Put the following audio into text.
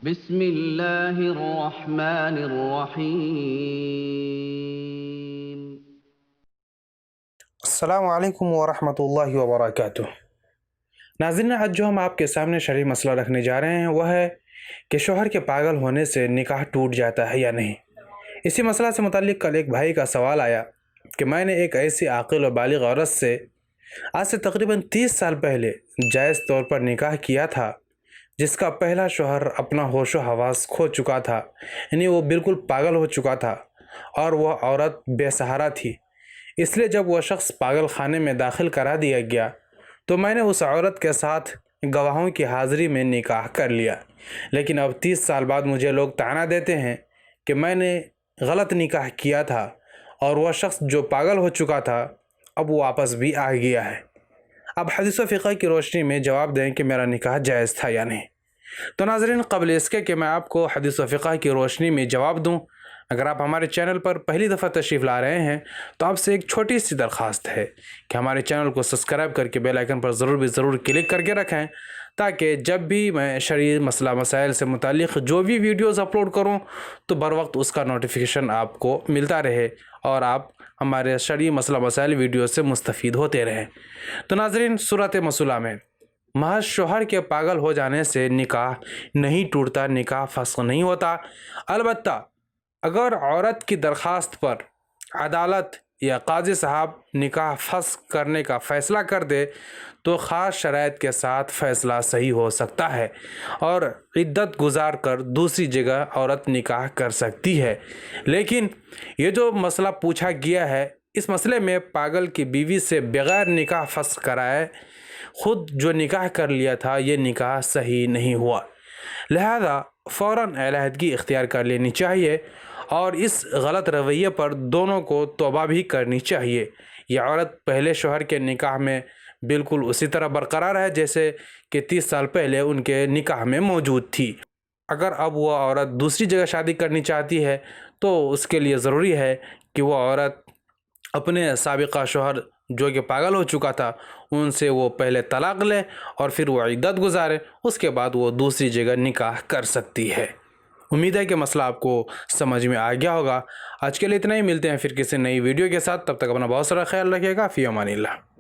بسم اللہ الرحمن الرحیم۔ السلام علیکم ورحمۃ اللہ وبرکاتہ۔ ناظرین، آج جو ہم آپ کے سامنے شرعی مسئلہ رکھنے جا رہے ہیں وہ ہے کہ شوہر کے پاگل ہونے سے نکاح ٹوٹ جاتا ہے یا نہیں۔ اسی مسئلہ سے متعلق کل ایک بھائی کا سوال آیا کہ میں نے ایک ایسی عاقل و بالغ عورت سے آج سے تقریباً 30 سال پہلے جائز طور پر نکاح کیا تھا، جس کا پہلا شوہر اپنا ہوش و حواس کھو چکا تھا، یعنی وہ بالکل پاگل ہو چکا تھا اور وہ عورت بے سہارا تھی۔ اس لیے جب وہ شخص پاگل خانے میں داخل کرا دیا گیا تو میں نے اس عورت کے ساتھ گواہوں کی حاضری میں نکاح کر لیا، لیکن اب 30 سال بعد مجھے لوگ طعنہ دیتے ہیں کہ میں نے غلط نکاح کیا تھا اور وہ شخص جو پاگل ہو چکا تھا اب وہ واپس بھی آ گیا ہے۔ اب حدیث و فقہ کی روشنی میں جواب دیں کہ میرا نکاح جائز تھا یا نہیں۔ تو ناظرین، قبل اس کے کہ میں آپ کو حدیث و فقہ کی روشنی میں جواب دوں، اگر آپ ہمارے چینل پر پہلی دفعہ تشریف لا رہے ہیں تو آپ سے ایک چھوٹی سی درخواست ہے کہ ہمارے چینل کو سبسکرائب کر کے بیل آئیکن پر ضرور کلک کر کے رکھیں، تاکہ جب بھی میں شرعی مسئلہ مسائل سے متعلق جو بھی ویڈیوز اپلوڈ کروں تو بر وقت اس کا نوٹیفیکیشن آپ کو ملتا رہے اور آپ ہمارے شرعی مسئلہ مسائل ویڈیو سے مستفید ہوتے رہیں۔ تو ناظرین، صورت مسئلہ میں محض شوہر کے پاگل ہو جانے سے نکاح نہیں ٹوٹتا، نکاح فسخ نہیں ہوتا۔ البتہ اگر عورت کی درخواست پر عدالت یا قاضی صاحب نکاح فسخ کرنے کا فیصلہ کر دے تو خاص شرائط کے ساتھ فیصلہ صحیح ہو سکتا ہے اور عدت گزار کر دوسری جگہ عورت نکاح کر سکتی ہے۔ لیکن یہ جو مسئلہ پوچھا گیا ہے، اس مسئلے میں پاگل کی بیوی سے بغیر نکاح فسخ کرائے خود جو نکاح کر لیا تھا یہ نکاح صحیح نہیں ہوا، لہذا فوراً علیحدگی اختیار کر لینی چاہیے اور اس غلط رویے پر دونوں کو توبہ بھی کرنی چاہیے۔ یہ عورت پہلے شوہر کے نکاح میں بالکل اسی طرح برقرار ہے جیسے کہ 30 سال پہلے ان کے نکاح میں موجود تھی۔ اگر اب وہ عورت دوسری جگہ شادی کرنی چاہتی ہے تو اس کے لیے ضروری ہے کہ وہ عورت اپنے سابقہ شوہر جو کہ پاگل ہو چکا تھا ان سے وہ پہلے طلاق لے اور پھر وہ عدت گزارے، اس کے بعد وہ دوسری جگہ نکاح کر سکتی ہے۔ امید ہے کہ مسئلہ آپ کو سمجھ میں آ گیا ہوگا۔ آج کے لیے اتنا ہی، ملتے ہیں پھر کسی نئی ویڈیو کے ساتھ، تب تک اپنا بہت سارا خیال رکھیے گا۔ فی امان اللہ۔